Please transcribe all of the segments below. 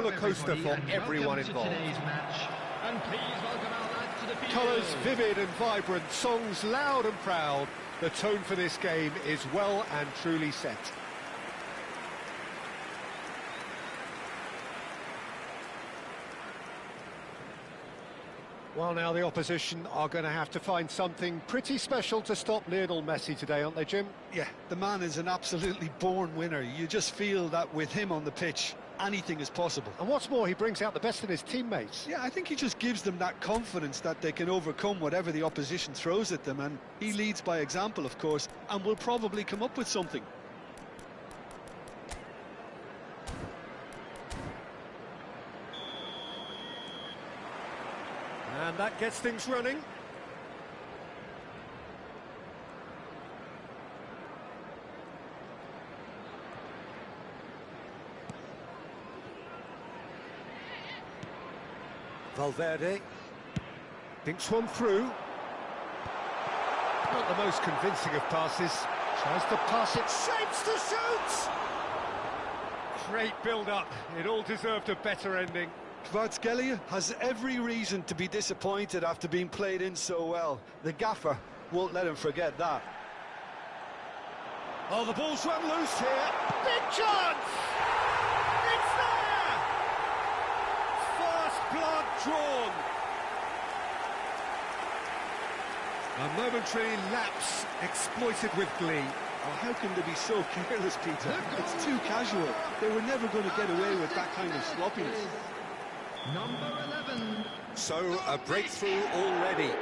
roller coaster for everyone involved. Colours vivid and vibrant, songs loud and proud. The tone for this game is well and truly set. Well, now the opposition are going to have to find something pretty special to stop Lionel Messi today, aren't they, Jim? Yeah, the man is an absolutely born winner. You just feel that with him on the pitch, anything is possible. And what's more, he brings out the best in his teammates. Yeah, I think he just gives them that confidence that they can overcome whatever the opposition throws at them, and he leads by example, of course, and will probably come up with something. And that gets things running. Valverde thinks one through. Not the most convincing of passes. Tries to pass it, shapes to shoot! Great build-up. It all deserved a better ending. Kvaratskhelia has every reason to be disappointed after being played in so well. The gaffer won't let him forget that. Oh, the ball's run loose here. Big chance! It's there! First blood drawn. A momentary lapse exploited with glee. Oh, how can they be so careless, Peter? It's too casual. They were never going to get away with that kind of sloppiness. Number 11. So, a breakthrough already.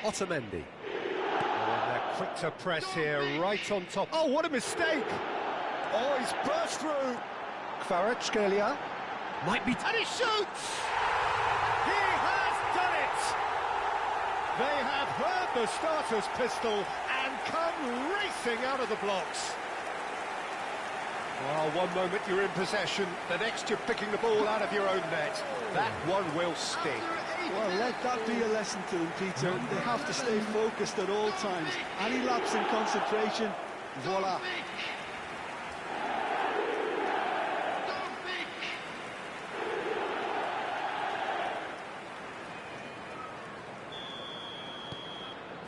Otamendi. Oh, and they're quick to press here, right on top. Oh, what a mistake! Oh, he's burst through. Kvaratskhelia. Might be... And he shoots! He has done it! They have heard the starter's pistol and come racing out of the blocks. Well, one moment you're in possession, the next you're picking the ball out of your own net. That one will sting. Well, let that be a lesson to them, Peter. They have to stay focused at all times. Any lapse in concentration, voila.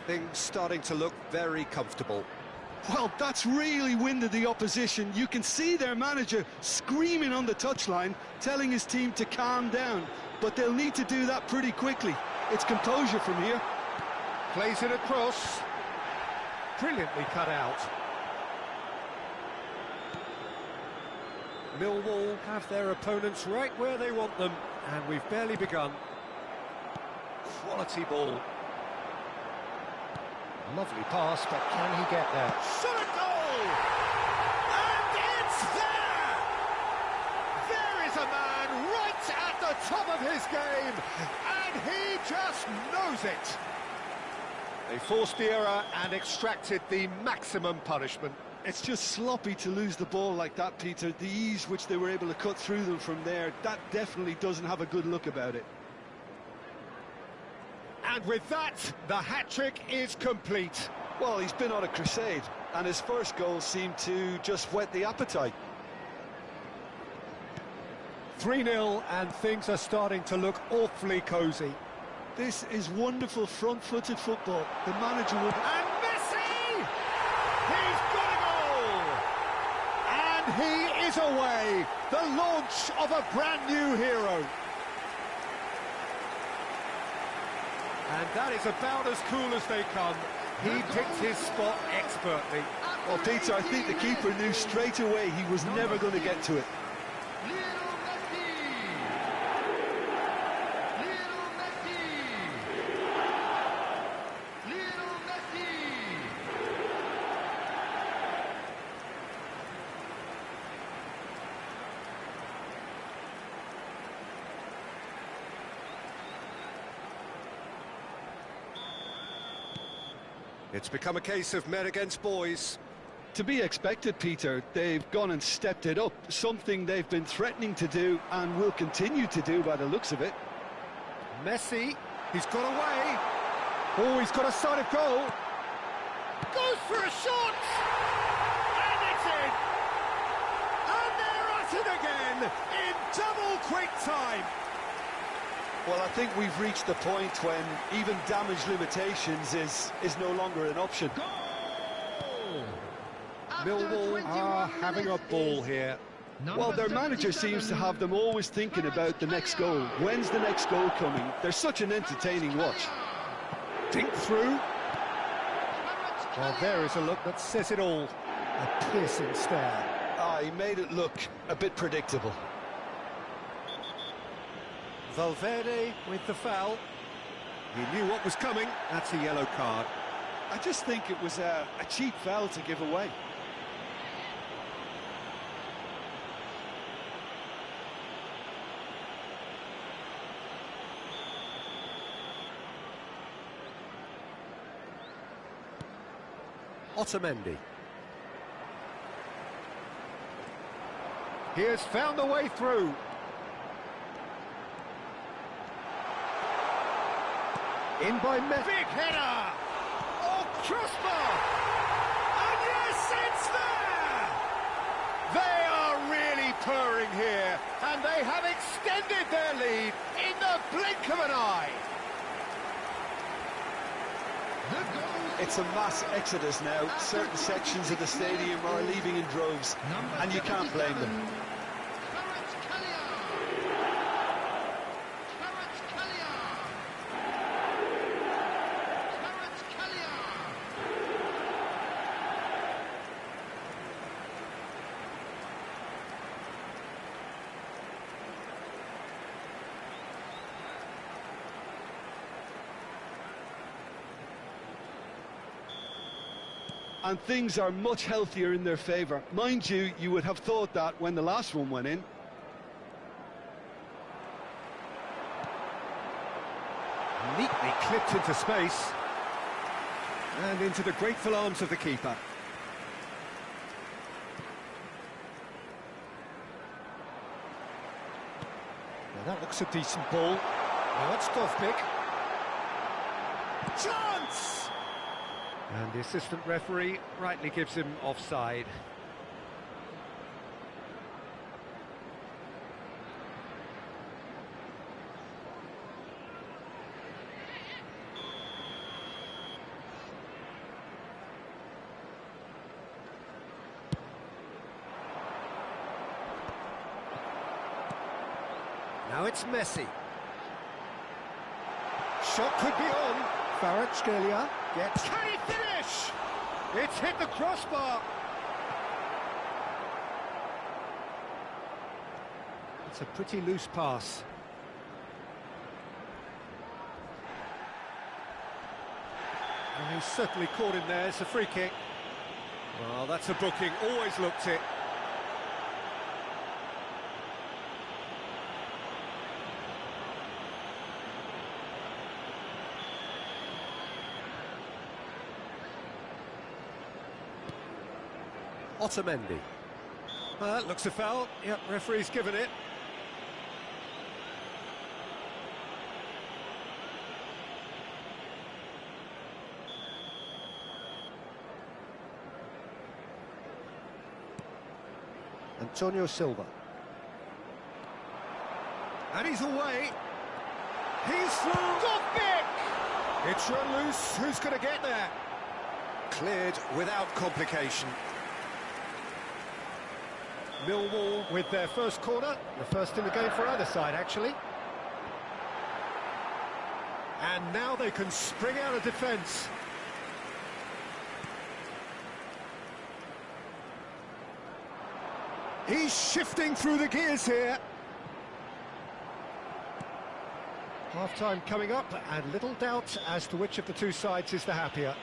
Things starting to look very comfortable. Well, that's really winded the opposition. You can see their manager screaming on the touchline, telling his team to calm down. But they'll need to do that pretty quickly. It's composure from here. Plays it across. Brilliantly cut out. Millwall have their opponents right where they want them, and we've barely begun. Quality ball. Lovely pass, but can he get there? Shot a goal! And it's there! There is a man right at the top of his game, and he just knows it. They forced the error and extracted the maximum punishment. It's just sloppy to lose the ball like that, Peter. The ease which they were able to cut through them from there, that definitely doesn't have a good look about it. And with that, the hat-trick is complete. Well, he's been on a crusade, and his first goal seemed to just whet the appetite. 3-0, and things are starting to look awfully cosy. This is wonderful front-footed football. The manager will... And Messi! He's got a goal! And he is away! The launch of a brand-new hero. And that is about as cool as they come. He picked his spot expertly. Well, Peter, I think the keeper knew straight away he was never going to get to it. It's become a case of men against boys. To be expected, Peter. They've gone and stepped it up, something they've been threatening to do and will continue to do by the looks of it. Messi, he's got away. Oh, he's got a side of goal. Goes for a shot! And it's in! And they're at it again! in double quick time. Well, I think we've reached the point when even damage limitations is no longer an option. Goal! Millwall are having a ball here. Well, their manager seems to have them always thinking about the next goal. When's the next goal coming? They're such an entertaining watch. Dink through. Well, there is a look that says it all. A piercing stare. Ah, he made it look a bit predictable. Valverde with the foul. He knew what was coming. That's a yellow card. I just think it was a cheap foul to give away. Otamendi. He has found a way through. In by Messi. Big header! Oh, crossbar! And yes, it's there! They are really purring here, and they have extended their lead in the blink of an eye. It's a mass exodus now. Certain sections of the stadium are leaving in droves, and you can't blame them. And things are much healthier in their favour. Mind you, you would have thought that when the last one went in. Neatly clipped into space. And into the grateful arms of the keeper. Now that looks a decent ball. Now it's Dovbyk. Chance! And the assistant referee rightly gives him offside. Now it's Messi. Shot could be on. Kvaratskhelia gets... Can he finish? It's hit the crossbar. It's a pretty loose pass. And he's certainly caught him there. It's a free kick. Well, that's a booking. Always looked it. Otamendi. That looks a foul. Yep, referee's given it. Antonio Silva. And he's away. He's through. Dovbyk! It's run loose. Who's going to get there? Cleared without complication. Millwall with their first corner, the first in the game for either side, actually. And now they can spring out of defence. He's shifting through the gears here. Half-time coming up, and little doubt as to which of the two sides is the happier.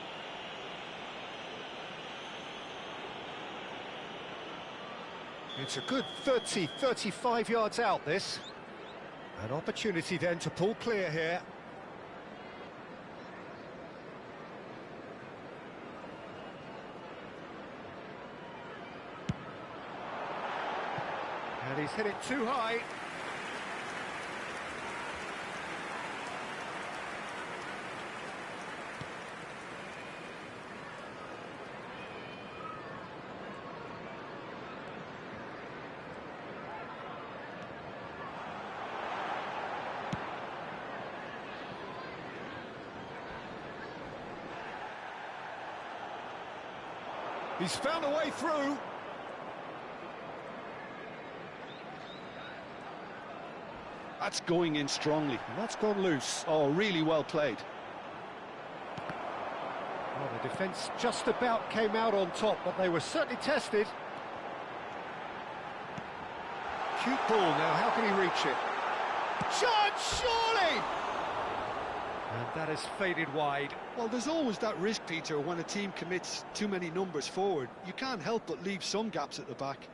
It's a good 30, 35 yards out, this. An opportunity then to pull clear here. And he's hit it too high. He's found a way through. That's going in strongly. And that's gone loose. Oh, really well played. Well, the defence just about came out on top, but they were certainly tested. Cute ball now, how can he reach it? Chance, surely! And that has faded wide. Well, there's always that risk, Peter, when a team commits too many numbers forward. You can't help but leave some gaps at the back.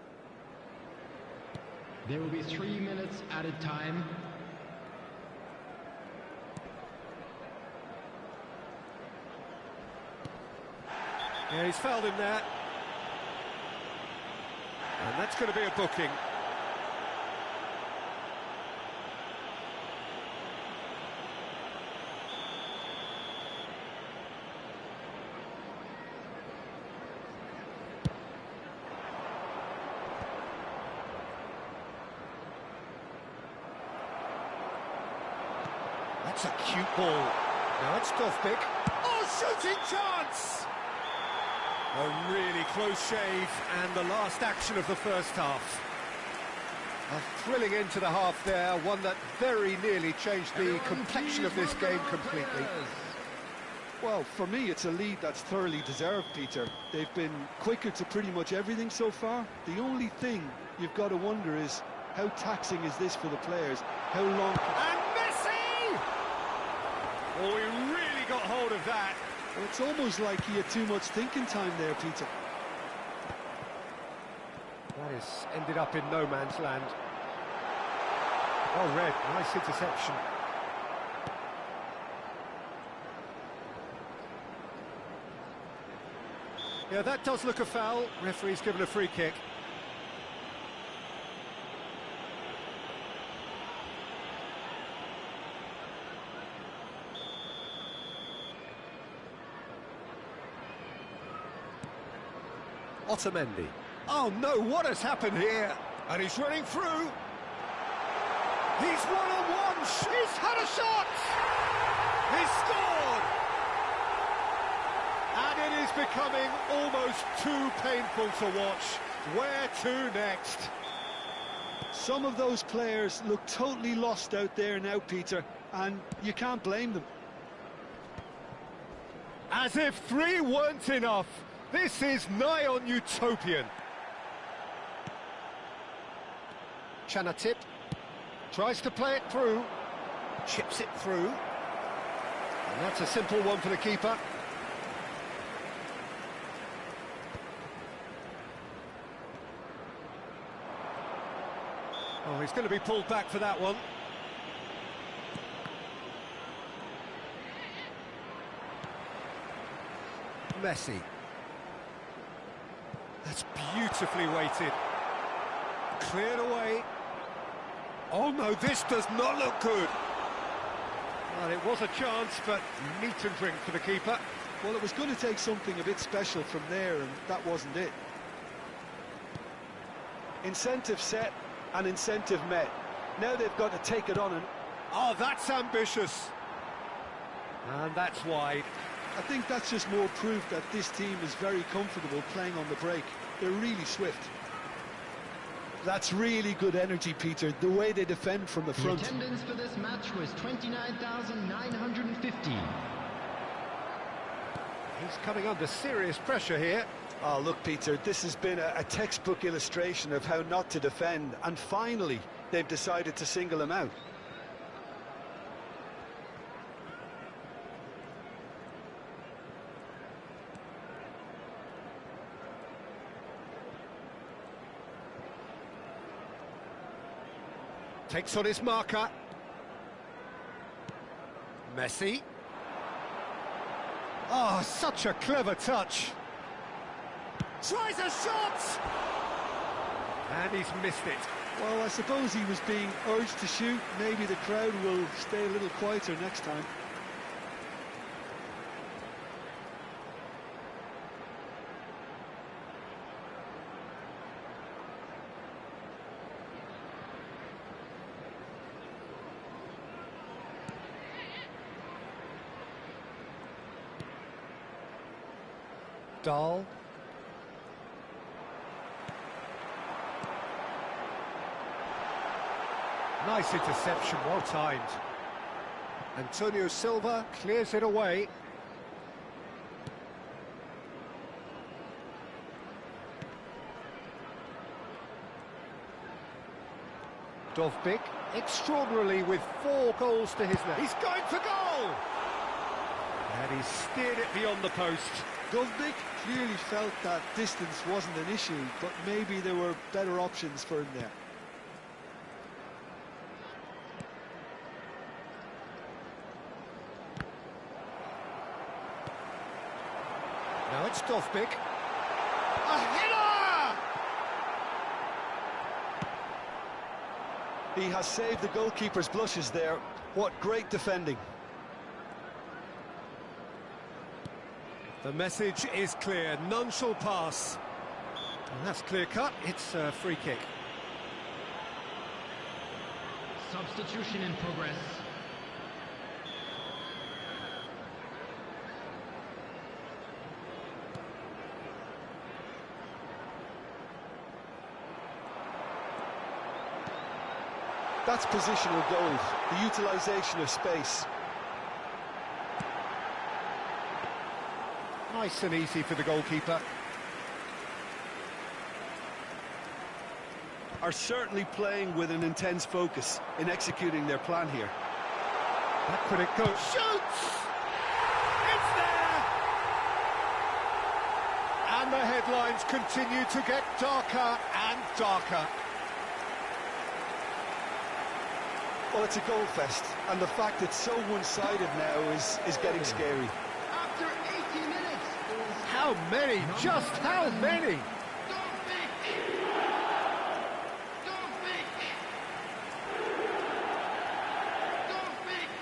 There will be 3 minutes added time. Yeah, he's fouled him there. And that's going to be a booking. That's a cute ball. Now it's Dovbyk. Oh, shooting chance! A really close shave, and the last action of the first half. A thrilling end to the half there, one that very nearly changed the complexion of this game completely. Well, for me, it's a lead that's thoroughly deserved, Peter. They've been quicker to pretty much everything so far. The only thing you've got to wonder is, how taxing is this for the players? How long... And Messi! Oh, he really got hold of that. Well, it's almost like he had too much thinking time there, Peter. That has ended up in no man's land. Oh, Red, nice interception. Yeah, that does look a foul. Referee's given a free kick. Otamendi. Oh no, what has happened here? And he's running through. He's one-on-one. He's had a shot. He's scored. And it is becoming almost too painful to watch. Where to next? Some of those players look totally lost out there now, Peter, and you can't blame them. As if 3 weren't enough. This is nigh on utopian. Chanatip tries to play it through, chips it through, and that's a simple one for the keeper. Oh, he's going to be pulled back for that one. Messi. That's beautifully weighted. Cleared away. Oh no, this does not look good. Well, it was a chance, but meat and drink for the keeper. Well, it was going to take something a bit special from there, and that wasn't it. Incentive set and incentive met. Now they've got to take it on and... Oh, that's ambitious. And that's wide. I think that's just more proof that this team is very comfortable playing on the break. They're really swift. That's really good energy, Peter, the way they defend from the front. The attendance for this match was 29,950. He's coming under serious pressure here. Oh, look, Peter, this has been a textbook illustration of how not to defend, and finally, they've decided to single him out. Takes on his marker. Messi. Oh, such a clever touch. Tries a shot! And he's missed it. Well, I suppose he was being urged to shoot. Maybe the crowd will stay a little quieter next time. Dahl. Nice interception, well timed. Antonio Silva clears it away. Dovbyk, extraordinarily with 4 goals to his name. He's going for goal! And he's steered it beyond the post. Dovbyk clearly felt that distance wasn't an issue, but maybe there were better options for him there. Now it's Dovbyk. A header! He has saved the goalkeeper's blushes there. What great defending. The message is clear, none shall pass. And that's clear cut, it's a free kick. Substitution in progress. That's positional goals, the utilisation of space. Nice and easy for the goalkeeper. Are certainly playing with an intense focus in executing their plan here. Back could it go? Shoots! It's there! And the headlines continue to get darker and darker. Well, it's a goal fest, and the fact it's so one-sided now is getting scary. After 80 minutes is How many? Just how many? Dovbyk! Dovbyk! Dovbyk!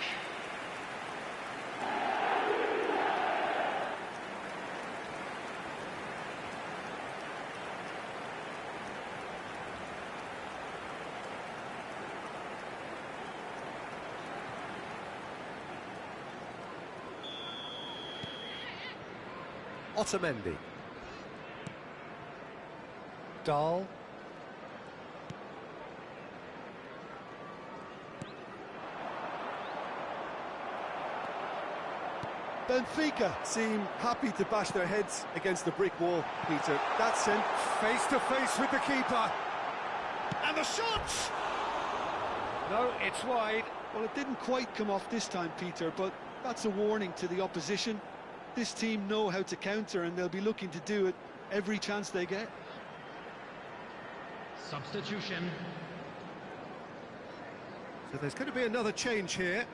Otamendi. Dahl. Benfica seem happy to bash their heads against the brick wall, Peter. That's sent Face to face with the keeper. And the shot! No, it's wide. Well, it didn't quite come off this time, Peter, but that's a warning to the opposition. This team know how to counter, and they'll be looking to do it every chance they get. Substitution. So there's going to be another change here.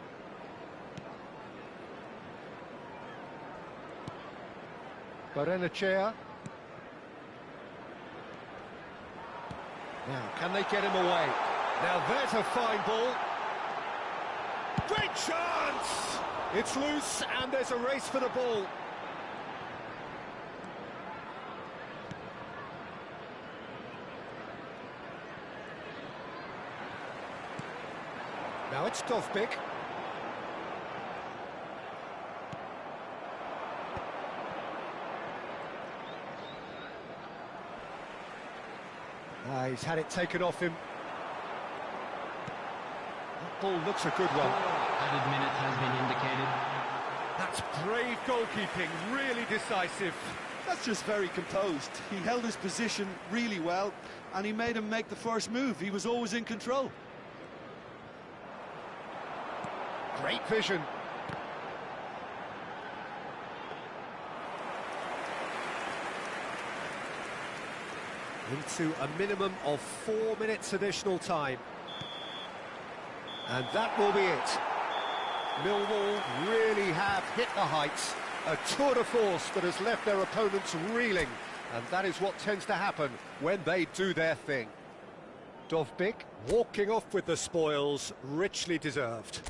Barrenechea. Now, can they get him away? Now, there's a fine ball. Great chance! It's loose, and there's a race for the ball. Now it's Dovbyk. He's had it taken off him. That ball looks a good one. Added minute has been indicated. That's brave goalkeeping, really decisive. That's just very composed. He held his position really well, and he made him make the first move. He was always in control. Great vision. Into a minimum of 4 minutes additional time. And that will be it. Millwall really have hit the heights. A tour de force that has left their opponents reeling. And that is what tends to happen when they do their thing. Dovbyk walking off with the spoils, richly deserved.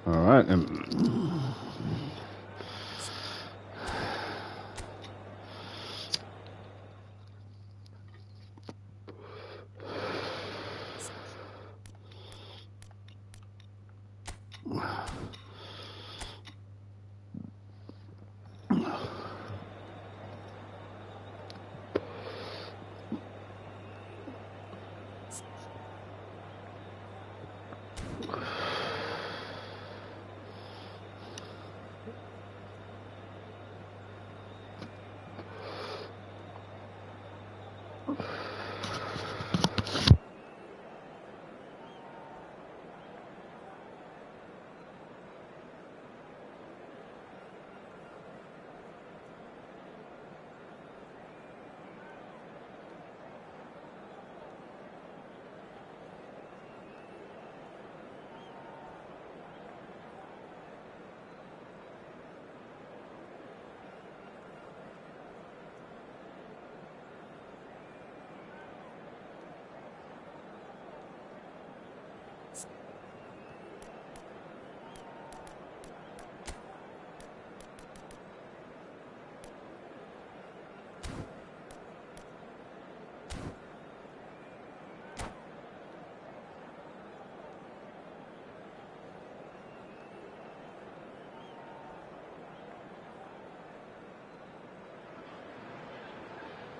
All right, then.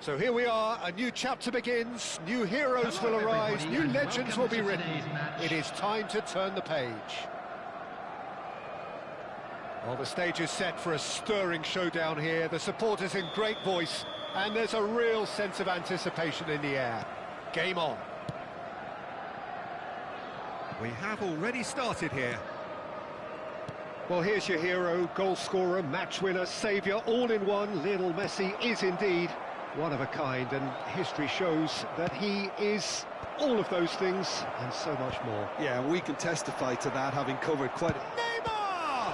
So here we are, a new chapter begins, new heroes will arise, new legends will be written. It is time to turn the page. Well, the stage is set for a stirring showdown here, the supporters in great voice, and there's a real sense of anticipation in the air. Game on. We have already started here. Well, here's your hero, goal scorer, match winner, saviour, all in one. Lionel Messi is indeed one of a kind, and history shows that he is all of those things and so much more. Yeah, we can testify to that, having covered quite a... Neymar!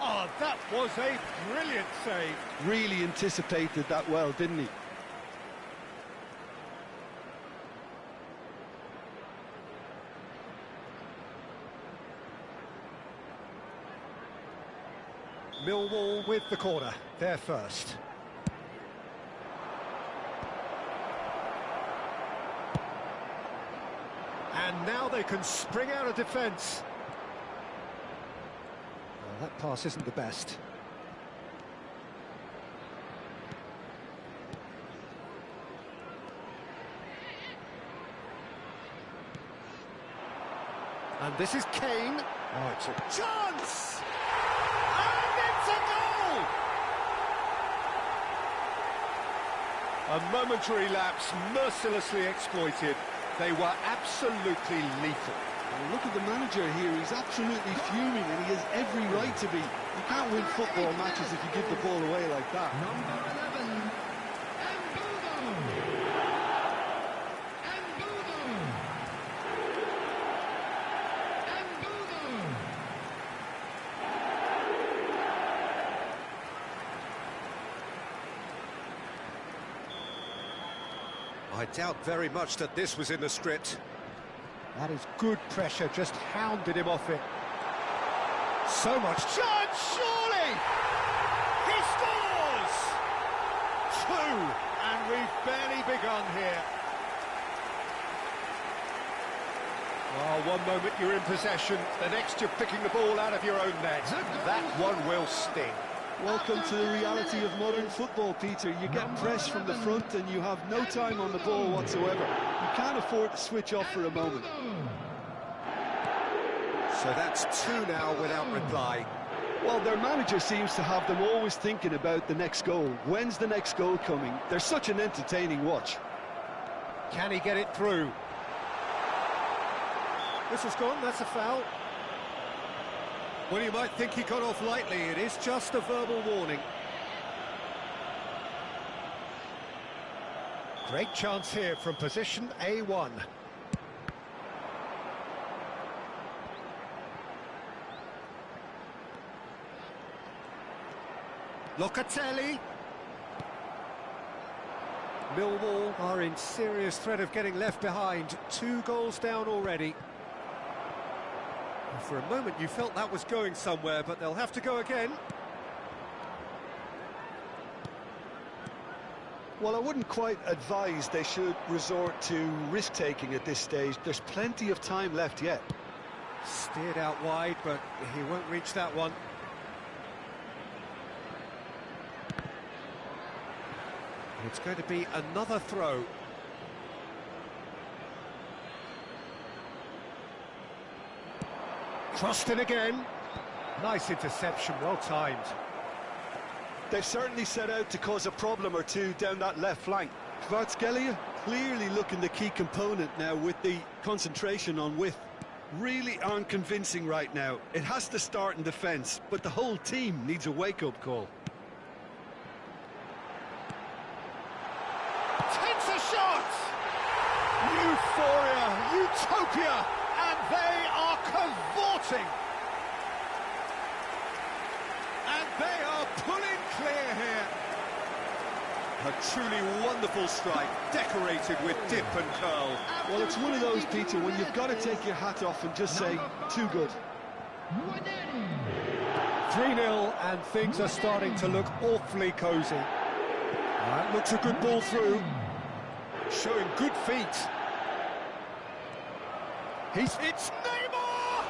Oh, that was a brilliant save. Really anticipated that well, didn't he? Millwall with the corner, they're first. And now they can spring out of defence. Well, that pass isn't the best. And this is Kane. Oh, it's a chance! And it's a goal! A momentary lapse, mercilessly exploited. They were absolutely lethal. Well, look at the manager here, he's absolutely fuming and he has every right to be. You can't win football matches if you give the ball away like that. Number 11, I doubt very much that this was in the script. That is good pressure, just hounded him off it. So much chance, surely! He scores! 2, and we've barely begun here. Well, one moment you're in possession, the next you're picking the ball out of your own net. That one will sting. Welcome to the reality of modern football, Peter. You get press from the front and you have no time on the ball whatsoever. You can't afford to switch off for a moment. So that's 2 now without reply. Well, their manager seems to have them always thinking about the next goal. When's the next goal coming? They're such an entertaining watch. Can he get it through? This has gone, that's a foul. Well, you might think he got off lightly, it is just a verbal warning. Great chance here from position A1. Locatelli. Millwall are in serious threat of getting left behind. 2 goals down already. For a moment you felt that was going somewhere, but they'll have to go again. Well, I wouldn't quite advise they should resort to risk-taking at this stage. There's plenty of time left yet. Steered out wide, but he won't reach that one. It's going to be another throw. Crossed in again. Nice interception, well timed. They've certainly set out to cause a problem or two down that left flank. Kvaratskhelia clearly looking the key component now with the concentration on width. Really aren't convincing right now. It has to start in defence, but the whole team needs a wake-up call. Takes a shot! Euphoria, utopia, and they are cavorting. And they are pulling clear here. A truly wonderful strike, decorated with dip and curl. Well, it's one of those, Peter, when you've got to take your hat off and just say, too good. 3-0, and things are starting to look awfully cosy. That looks a good ball through. Showing good feet. It's Neymar!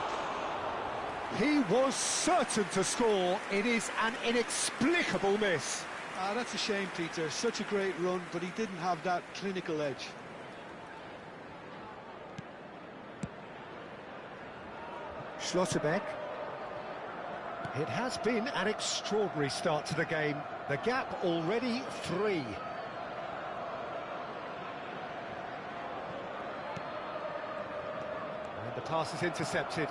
He was certain to score. It is an inexplicable miss. That's a shame, Peter. Such a great run, but he didn't have that clinical edge. Schlotterbeck. It has been an extraordinary start to the game. The gap already 3. And the pass is intercepted.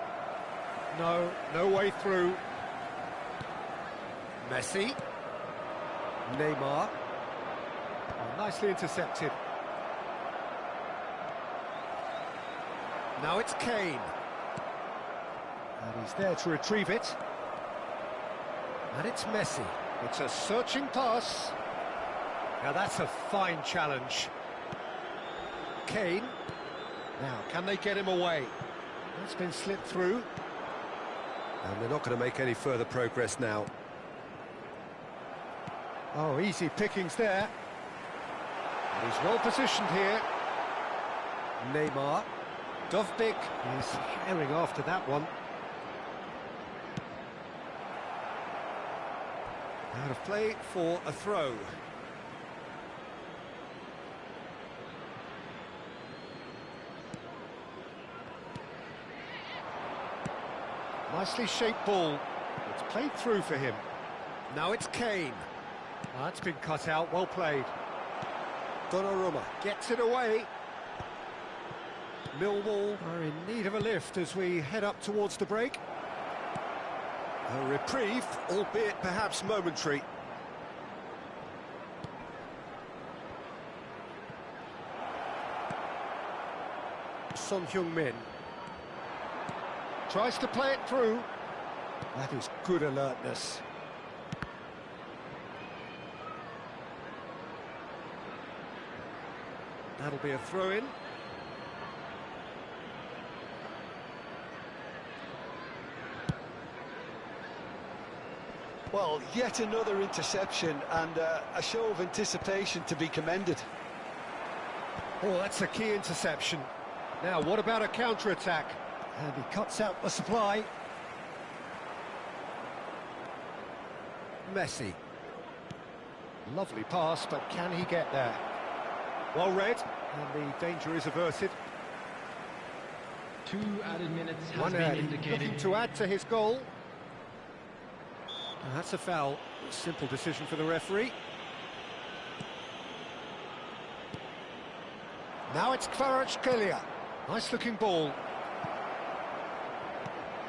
No way through. Messi. Neymar. Oh, nicely intercepted. Now it's Kane. And he's there to retrieve it. And it's Messi. It's a searching pass. Now that's a fine challenge. Kane. Now, can they get him away? That's been slipped through. And they're not going to make any further progress now. Oh, easy pickings there. And he's well positioned here. Neymar. Dovbyk is herring after that one. Out of play for a throw. Nicely shaped ball. It's played through for him. Now it's Kane. That's been cut out, well played. Donnarumma gets it away. Millwall are in need of a lift as we head up towards the break. A reprieve, albeit perhaps momentary. Son Heung-min tries to play it through. That is good alertness. That'll be a throw-in. Well, yet another interception and a show of anticipation to be commended. Oh, that's a key interception. Now, what about a counter-attack? And he cuts out the supply. Messi. Lovely pass, but can he get there? Well read, and the danger is averted. 2 added minutes has One been added, indicated. looking to add to his goal. And that's a foul. Simple decision for the referee. Now it's Kvaratskhelia. Nice looking ball.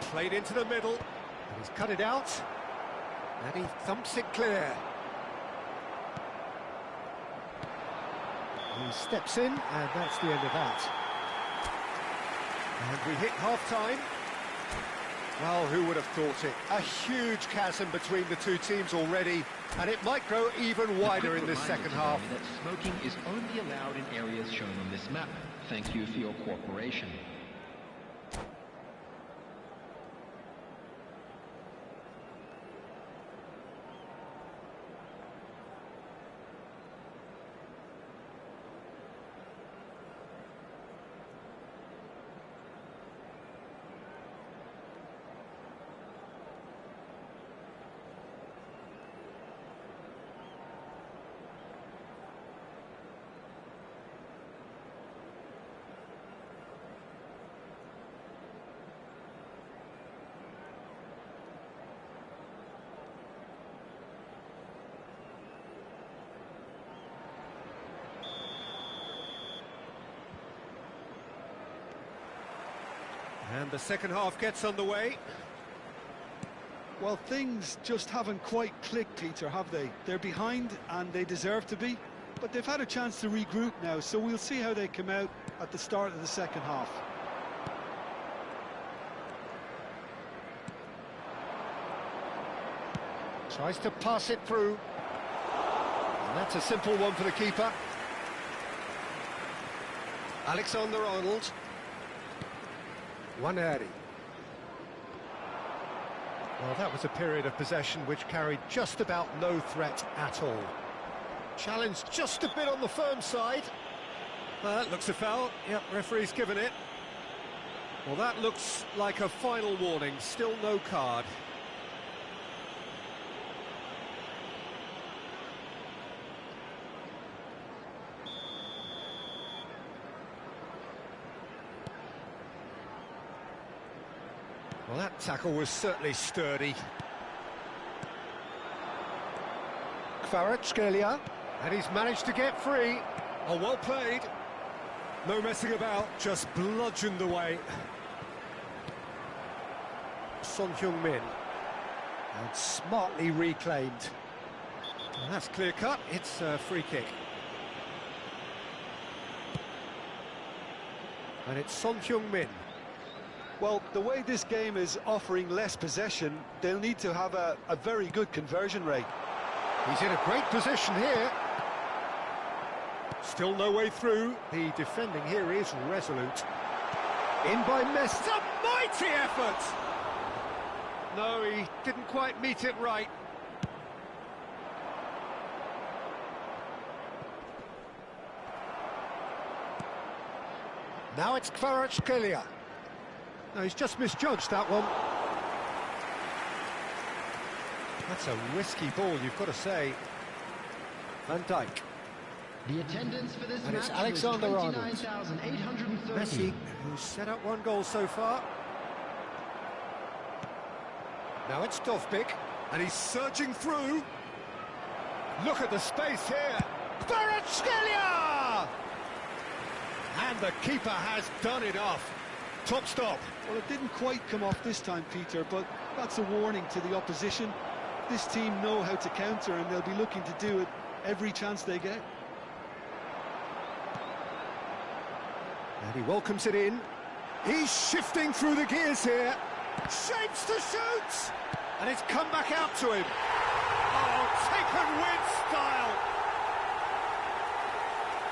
Played into the middle. And he's cut it out. And he thumps it clear. He steps in, and that's the end of that. And we hit half-time. Well, who would have thought it? A huge chasm between the two teams already, and it might grow even wider in this second half. That smoking is only allowed in areas shown on this map. Thank you for your cooperation. And the second half gets underway. Well, things just haven't quite clicked, Peter, have they? They're behind, and they deserve to be. But they've had a chance to regroup now, so we'll see how they come out at the start of the second half. Tries to pass it through. And that's a simple one for the keeper. Alexander-Arnold. Nwaneri. Well, that was a period of possession which carried just about no threat at all. Challenged just a bit on the firm side. That looks a foul. Yep, referee's given it. Well, that looks like a final warning. Still no card. Well, that tackle was certainly sturdy. Kvaratskhelia, and he's managed to get free. Oh, well played. No messing about, just bludgeoned away. Son Heung-min, and smartly reclaimed. And that's clear cut, it's a free kick. And it's Son Heung-min. Well, the way this game is offering less possession, they'll need to have a very good conversion rate. He's in a great position here. Still no way through. The defending here is resolute. In by Messi. A mighty effort! No, he didn't quite meet it right. Now it's Kvaratskhelia. No, he's just misjudged that one. That's a risky ball, you've got to say. Van Dijk. The attendance for this And match it's Alexander-Arnold. 29,830. Messi, who's set up one goal so far. Now it's Dovbyk, and he's surging through. Look at the space here. Kvaratskhelia! And the keeper has done it off. Top stop. Well, it didn't quite come off this time, Peter, but that's a warning to the opposition. This team know how to counter, and they'll be looking to do it every chance they get. And he welcomes it in. He's shifting through the gears here. Shapes to shoot! And it's come back out to him. Oh, taken with style.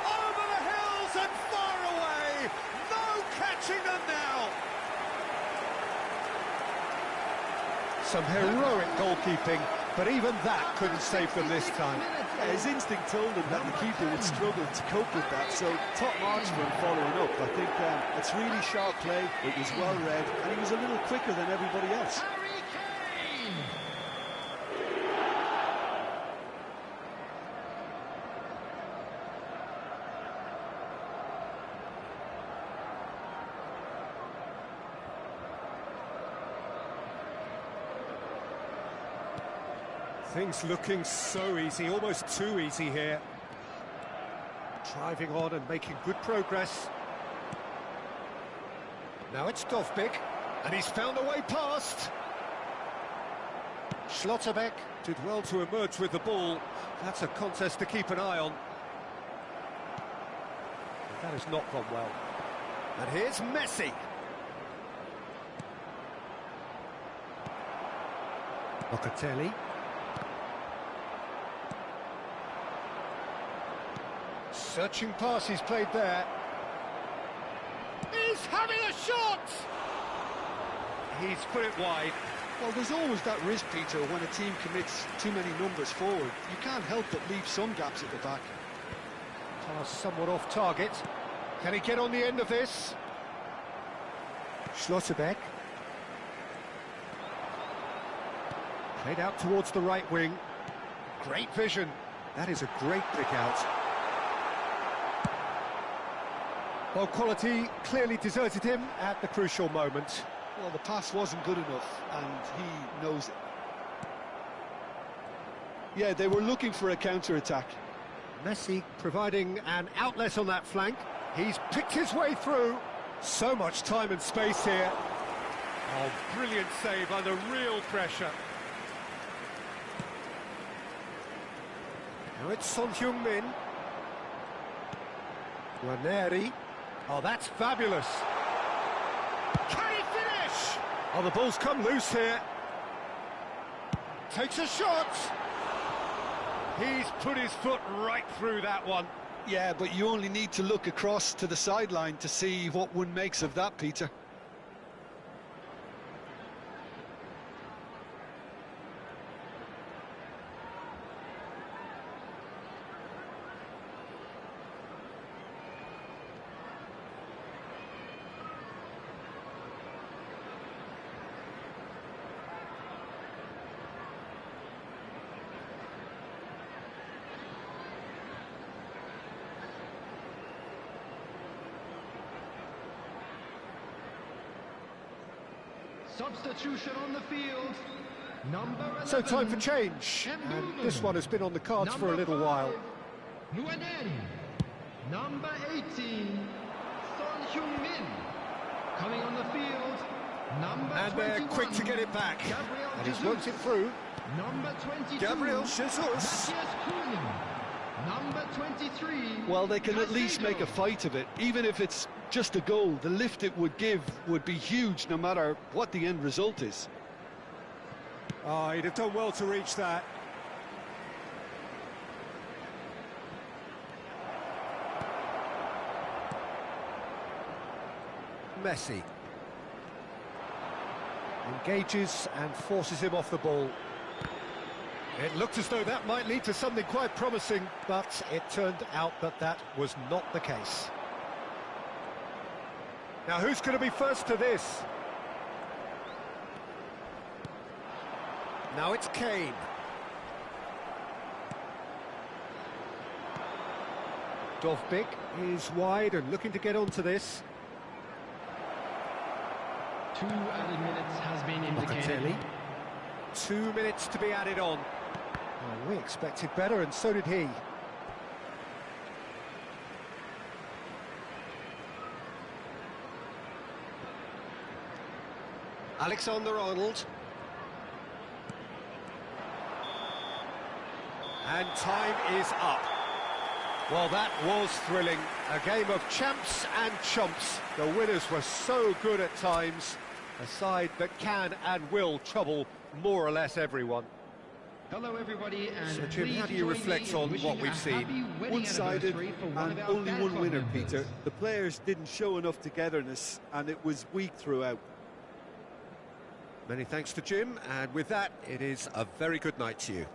Over the hills and far away. No catching them now. Some heroic goalkeeping, but even that couldn't save them this time. Yeah, his instinct told him that the keeper would struggle to cope with that, so top marks for him following up. I think it's really sharp play, it was well read, and he was a little quicker than everybody else. Harry Kane! Things looking so easy, almost too easy here. Driving on and making good progress. Now it's Dovbyk, and he's found a way past. Schlotterbeck did well to emerge with the ball. That's a contest to keep an eye on. But that has not gone well. And here's Messi. Locatelli. Searching pass he's played there. He's having a shot! He's put it wide. Well, there's always that risk, Peter, when a team commits too many numbers forward. You can't help but leave some gaps at the back. Pass somewhat off target. Can he get on the end of this? Schlotterbeck. Played out towards the right wing. Great vision. That is a great pick out. Well, quality clearly deserted him at the crucial moment. Well, the pass wasn't good enough, and he knows it. Yeah, they were looking for a counter-attack. Messi providing an outlet on that flank. He's picked his way through. So much time and space here. Oh, brilliant save under real pressure. Now it's Son Heung-min. Ranieri. Oh, that's fabulous. Can he finish? Oh, the ball's come loose here. Takes a shot. He's put his foot right through that one. Yeah, but you only need to look across to the sideline to see what one makes of that, Peter. Substitution on the field. Number 11. So time for change. And this one has been on the cards for a little while. Ranieri. Number 18. Son Heung-min. Coming on the field. Number And 21. they're quick to get it back. Gabriel And he's Jesus. worked it through. Number 22. Gabriel Jesus. Matthias Kuhn. Number 23. Well, they can at least Caicedo. make a fight of it, even if it's just a goal. The lift it would give would be huge, no matter what the end result is. Oh, he'd have done well to reach that. Messi. Engages and forces him off the ball. It looked as though that might lead to something quite promising, but it turned out that that was not the case. Now, who's going to be first to this? Now it's Kane. Dovbyk is wide and looking to get onto this. 2 added minutes has been indicated. Locatelli. 2 minutes to be added on. Well, we expected better, and so did he. Alexander-Arnold. And time is up. Well, that was thrilling. A game of champs and chumps. The winners were so good at times. A side that can and will trouble more or less everyone. Hello, everybody, and So, Jim, how do you please reflect join me in on wishing what we've a seen? happy wedding One-sided anniversary for one and of our only fan one club winner, members. Peter. The players didn't show enough togetherness, and it was weak throughout. Many thanks to Jim, and with that, it is a very good night to you.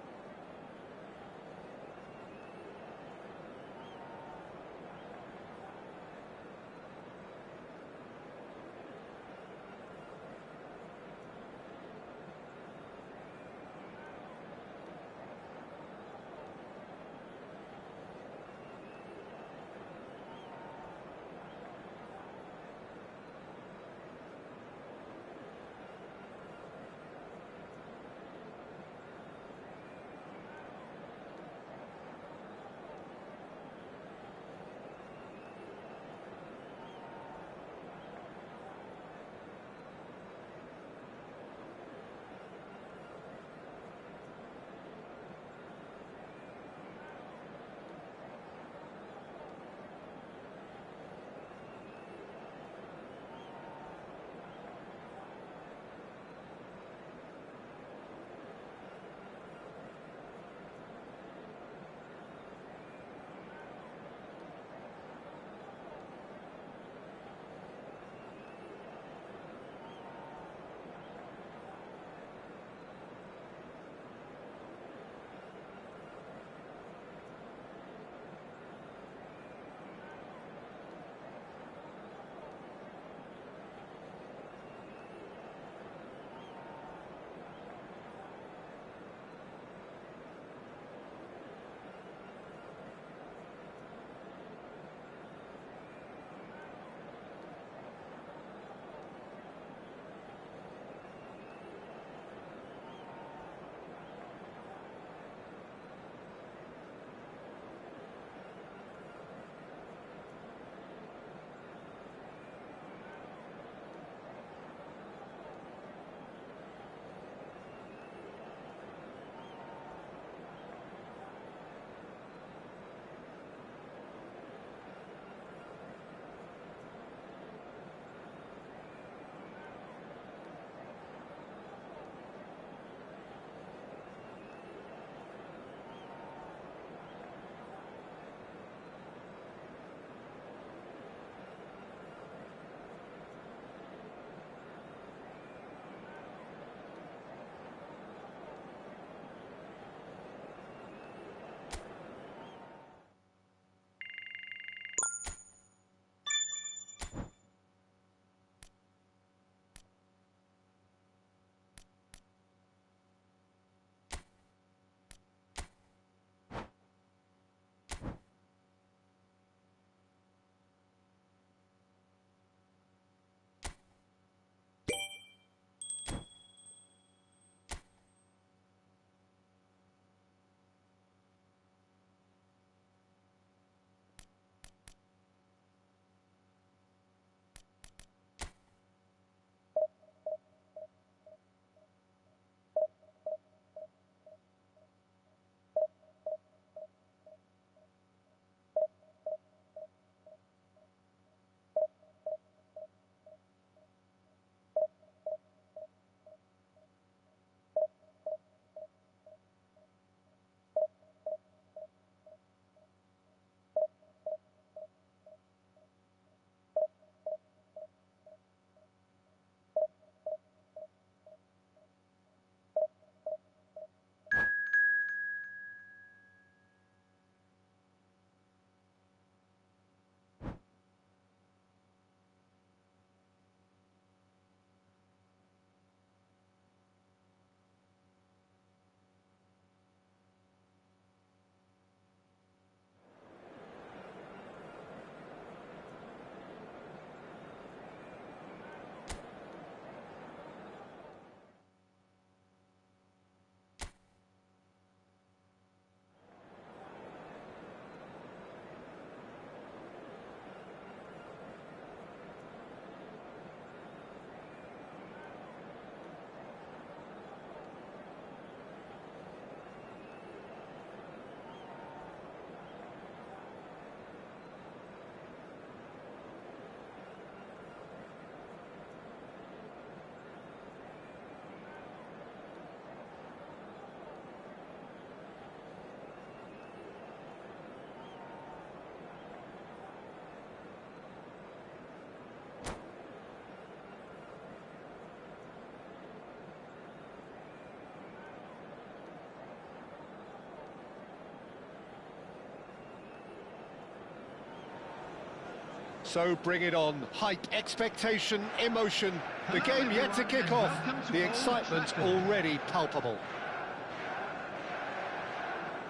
So bring it on. Hype, expectation, emotion. The game yet to kick off. The excitement already palpable.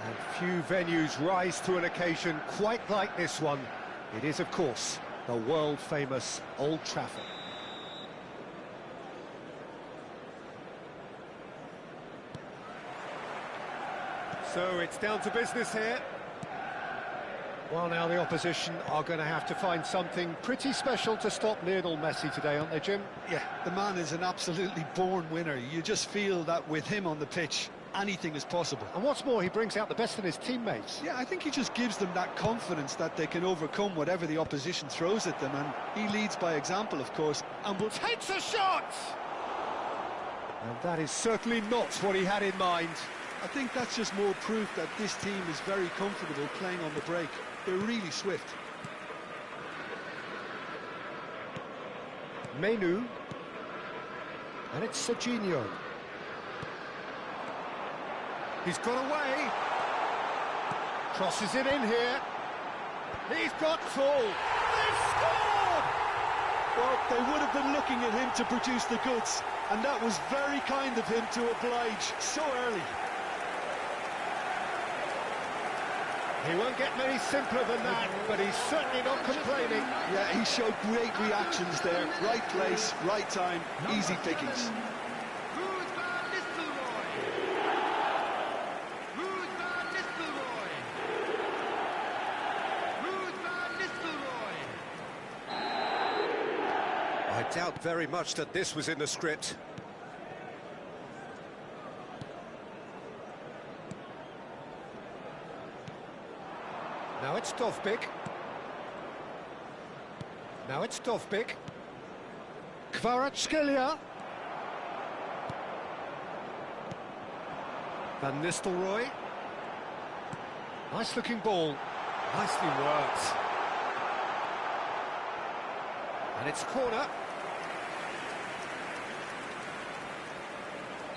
And few venues rise to an occasion quite like this one. It is, of course, the world-famous Old Trafford. So it's down to business here. Well, now the opposition are going to have to find something pretty special to stop Lionel Messi today, aren't they, Jim? Yeah, the man is an absolutely born winner. You just feel that with him on the pitch, anything is possible. And what's more, he brings out the best in his teammates. Yeah, I think he just gives them that confidence that they can overcome whatever the opposition throws at them, and he leads by example, of course, and will... Takes a shot! And that is certainly not what he had in mind. I think that's just more proof that this team is very comfortable playing on the break. They're really swift. Menu. And it's Serginho. He's got away. Crosses it in here. He's got full. They've scored! Well, they would have been looking at him to produce the goods, and that was very kind of him to oblige so early. He won't get many simpler than that, but he's certainly not complaining. Yeah, he showed great reactions there. Right place, right time, easy pickings. Ruud van Nistelrooy. Ruud van Nistelrooy. Ruud van Nistelrooy. I doubt very much that this was in the script. Now it's Dovbyk. Now it's Dovbyk. Kvaratskhelia. Van Nistelrooy. Nice looking ball. Nicely worked. And it's corner.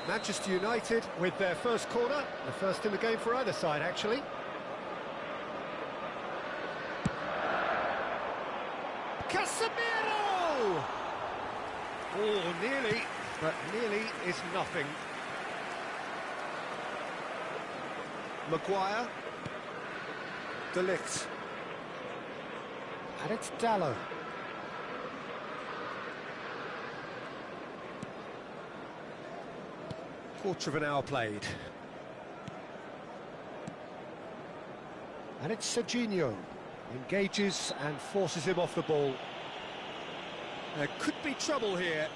Manchester United with their first corner. The first in the game for either side, actually. Casemiro! Oh, nearly, but nearly is nothing. Maguire. De Ligt. And it's Dalot. Quarter of an hour played. And it's Serginho. Engages and forces him off the ball. There could be trouble here,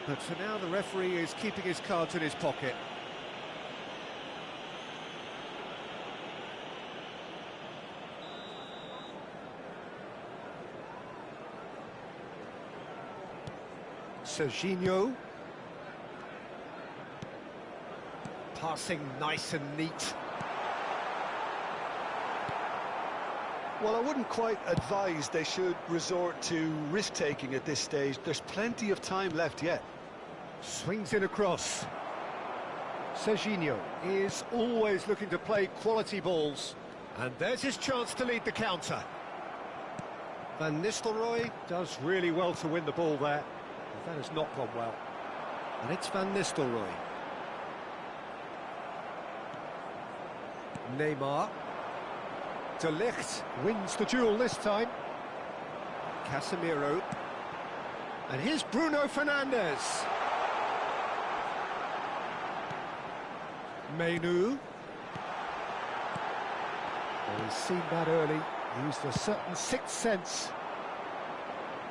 but for now the referee is keeping his cards in his pocket. Serginho. Passing nice and neat. Well, I wouldn't quite advise they should resort to risk-taking at this stage. There's plenty of time left yet. Swings in across. Serginho is always looking to play quality balls. And there's his chance to lead the counter. Van Nistelrooy does really well to win the ball there. But that has not gone well. And it's Van Nistelrooy. Neymar. De Ligt wins the duel this time. Casemiro. And here's Bruno Fernandes. Menu. Well, he's seen that early. Used a certain sixth sense.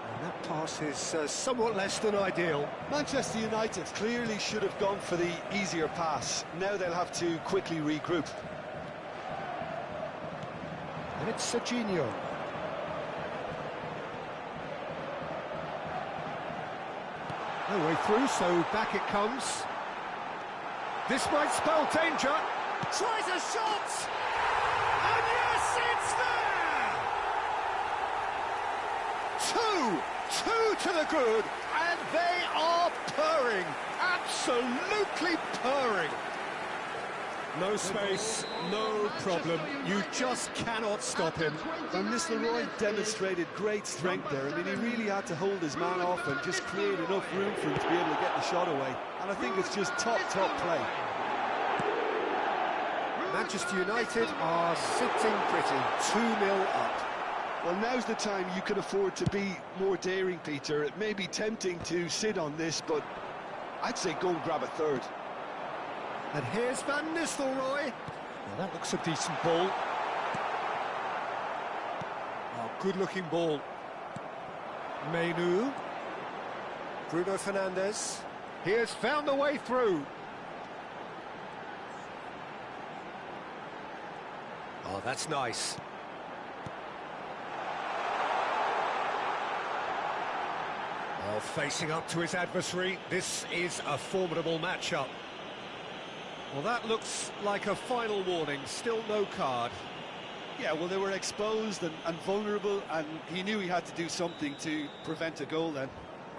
And that pass is somewhat less than ideal. Manchester United clearly should have gone for the easier pass. Now they'll have to quickly regroup. And it's Serginho. No way through, so back it comes. This might spell danger. Tries a shot! And yes, it's there! Two to the good, and they are purring. Absolutely purring. No space, no problem. You just cannot stop him. Van Nistelrooy demonstrated great strength there. I mean, he really had to hold his man off and just create enough room for him to be able to get the shot away. And I think it's just top play. Manchester United are sitting pretty, 2-0 up. Well, now's the time you can afford to be more daring, Peter. It may be tempting to sit on this, but I'd say go and grab a third. And here's Van Nistelrooy. Well, that looks a decent ball. Oh, good-looking ball. Mainoo. Bruno Fernandes. He has found the way through. Oh, that's nice. Well, facing up to his adversary, this is a formidable matchup. Well, that looks like a final warning, still no card. Yeah, well, they were exposed and vulnerable, and he knew he had to do something to prevent a goal then.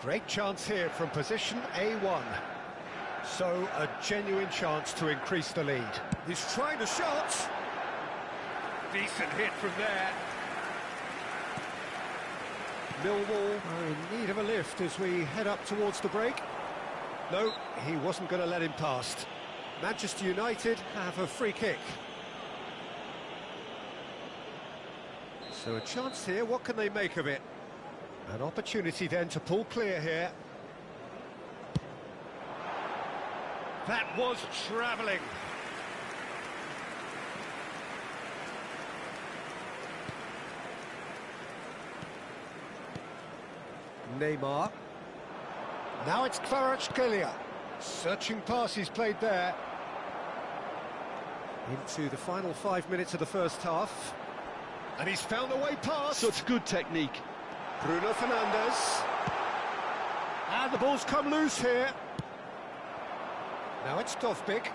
Great chance here from position A1. So, a genuine chance to increase the lead. He's trying the shot. Decent hit from there. Millwall are in need of a lift as we head up towards the break. No, he wasn't going to let him past. Manchester United have a free kick. So a chance here, what can they make of it? An opportunity then to pull clear here. That was travelling. Neymar. Now it's Kvaratskhelia. Searching pass he's played there. Into the final 5 minutes of the first half. And he's found a way past. Such good technique. Bruno Fernandes. And the ball's come loose here. Now it's Dovbyk.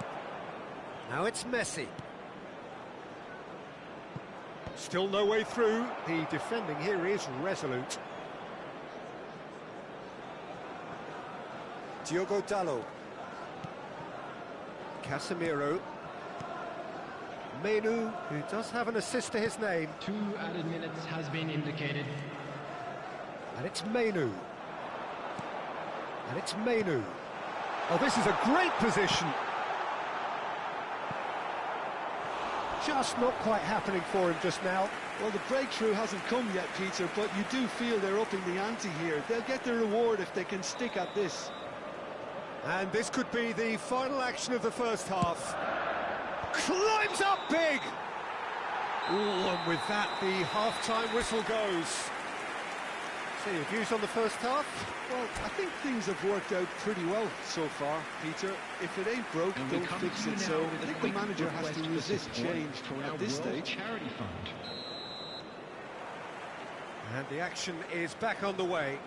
Now it's Messi. Still no way through. The defending here is resolute. Diogo Dalot. Casemiro. Mainoo, who does have an assist to his name. 2 added minutes has been indicated. And it's Mainoo. And it's Mainoo. Oh, this is a great position. Just not quite happening for him just now. Well, the breakthrough hasn't come yet, Peter, but you do feel they're upping the ante here. They'll get their reward if they can stick at this. And this could be the final action of the first half. Climbs up big! Ooh, and with that, the half-time whistle goes. So your views on the first half? Well, I think things have worked out pretty well so far, Peter. If it ain't broke, don't fix it. So I think the manager has to resist change at this stage. Charity fund. And the action is back on the way.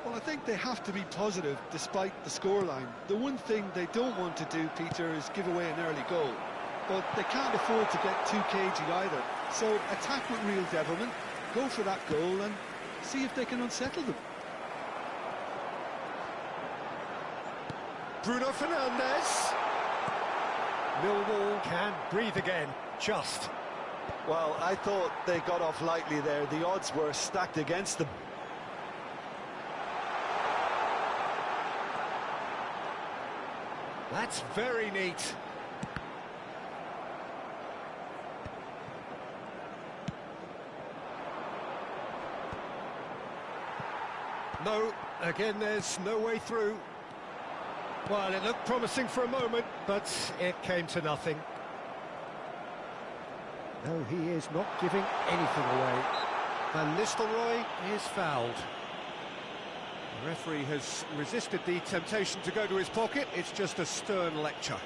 Well, I think they have to be positive despite the scoreline. The one thing they don't want to do, Peter, is give away an early goal. But they can't afford to get too cagey either. So attack with real devilment, go for that goal and see if they can unsettle them. Bruno Fernandes. Millwall can breathe again, just. Well, I thought they got off lightly there. The odds were stacked against them. That's very neat. No, again there's no way through. Well, it looked promising for a moment, but it came to nothing. No, he is not giving anything away. Van Nistelrooy is fouled. The referee has resisted the temptation to go to his pocket. It's just a stern lecture.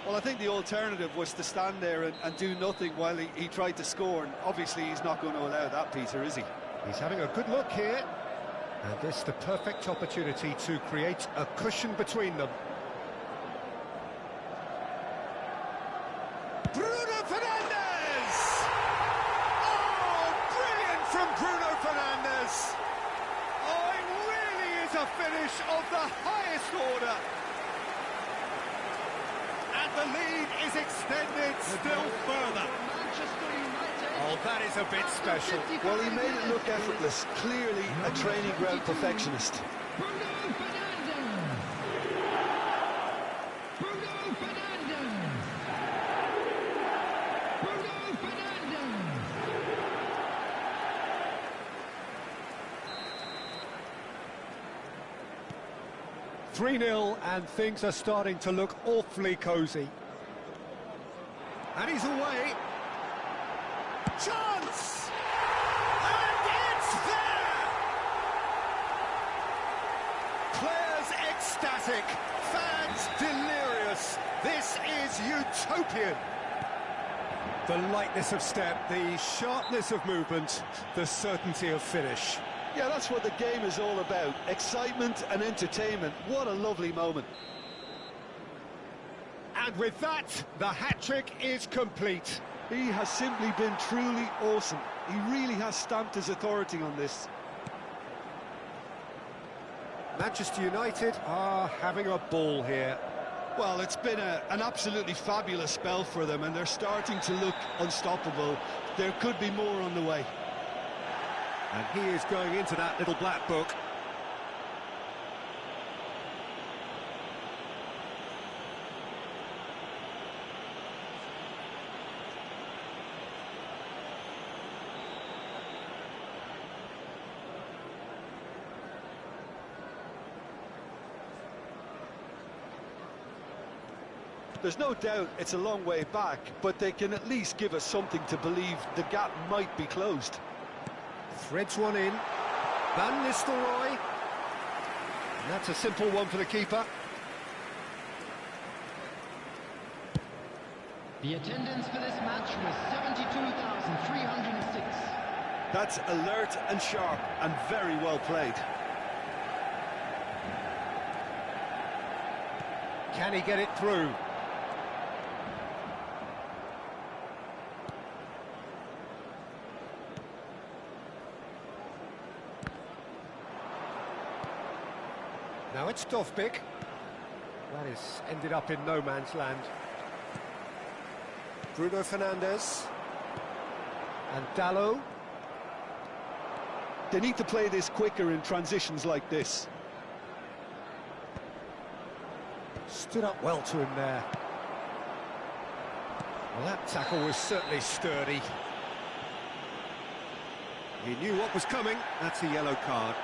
Well, I think the alternative was to stand there and do nothing while he tried to score, and obviously he's not going to allow that, Peter, is he? He's having a good look here. And this the perfect opportunity to create a cushion between them. Bruno Fernandes! Oh, brilliant from Bruno Fernandes! Oh, it really is a finish of the highest order. And And the lead is extended still further. Manchester United. Oh, that is a bit special. Well, he made it look effortless. Clearly a training ground perfectionist. Bruno Fernandes. Bruno Fernandes. Bruno Fernandes. 3-0, and things are starting to look awfully cosy. And he's away. Chance! And it's there! Players ecstatic, fans delirious. This is utopian. The lightness of step, the sharpness of movement, the certainty of finish. Yeah, that's what the game is all about. Excitement and entertainment. What a lovely moment. And with that, the hat-trick is complete. He has simply been truly awesome. He really has stamped his authority on this. Manchester United are having a ball here. Well, it's been an absolutely fabulous spell for them, and they're starting to look unstoppable. There could be more on the way. And he is going into that little black book. There's no doubt it's a long way back, but they can at least give us something to believe the gap might be closed. Threads one in. Van Nistelrooy. And that's a simple one for the keeper. The attendance for this match was 72,306. That's alert and sharp and very well played. Can he get it through? Now it's Dovbyk. That is ended up in no man's land. Bruno Fernandes. And Dalot. They need to play this quicker in transitions like this. Stood up well to him there. Well, that tackle was certainly sturdy. He knew what was coming. That's a yellow card.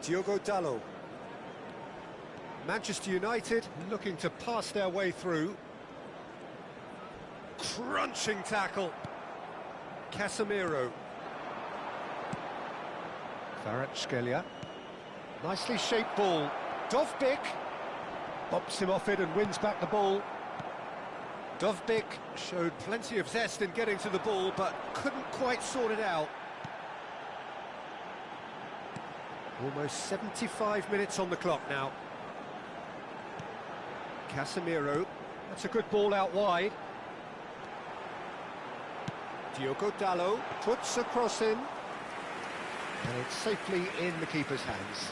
Diogo Dalot. Manchester United looking to pass their way through. Crunching tackle. Casemiro. Kvaratskhelia. Nicely shaped ball. Dovbyk bumps him off it and wins back the ball. Dovbyk showed plenty of zest in getting to the ball, but couldn't quite sort it out. Almost 75 minutes on the clock now. Casemiro, that's a good ball out wide. Diogo Dalot puts a cross in. And it's safely in the keeper's hands.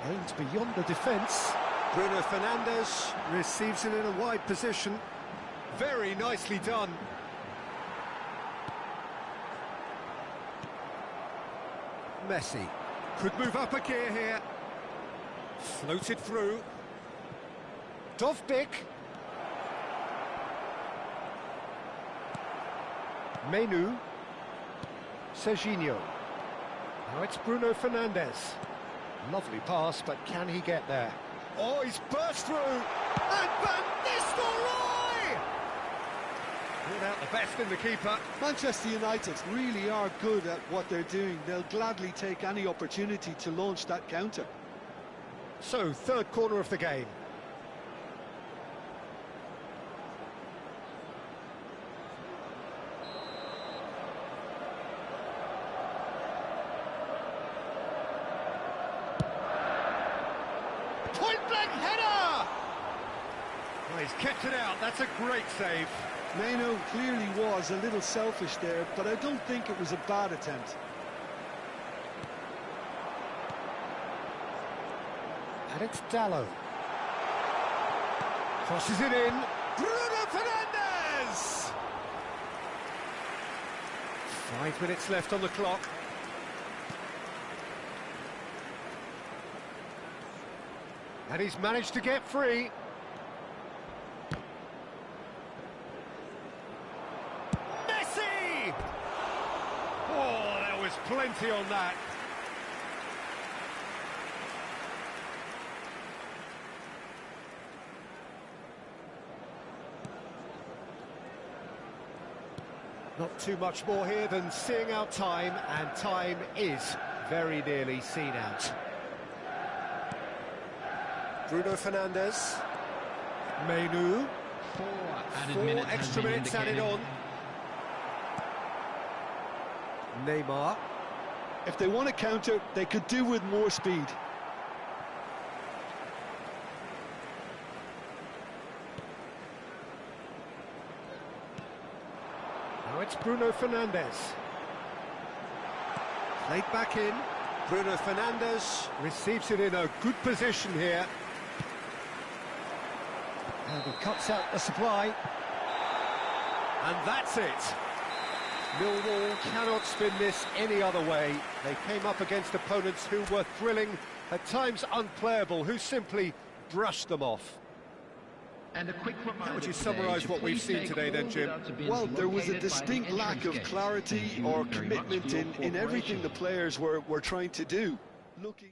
Aimed beyond the defence. Bruno Fernandes receives it in a wide position. Very nicely done. Messi could move up a gear here. Floated through. Dovbyk. Menu. Serginho. Now it's Bruno Fernandes. Lovely pass, but can he get there? Oh, he's burst through. And Van Nistelrooy! Brought out the best in the keeper. Manchester United really are good at what they're doing. They'll gladly take any opportunity to launch that counter. So, third corner of the game. Point-blank header! Well, he's kept it out. That's a great save. Maino clearly was a little selfish there, but I don't think it was a bad attempt. And it's Dalot. Crosses it in. Bruno Fernandes! 5 minutes left on the clock. And he's managed to get free. Messi! Oh, there was plenty on that. Not too much more here than seeing out time, and time is very nearly seen out. Bruno Fernandes. Mainu. Four extra minutes added on. Neymar. If they want to counter, they could do with more speed. Now it's Bruno Fernandes. Played back in. Bruno Fernandes receives it in a good position here. And he cuts out the supply. And that's it. Millwall cannot spin this any other way. They came up against opponents who were thrilling, at times unplayable, who simply brushed them off. And a quick reminder. How would you summarise what we've seen today then, Jim? Well, there was a distinct lack of clarity or commitment in everything the players were trying to do. Looking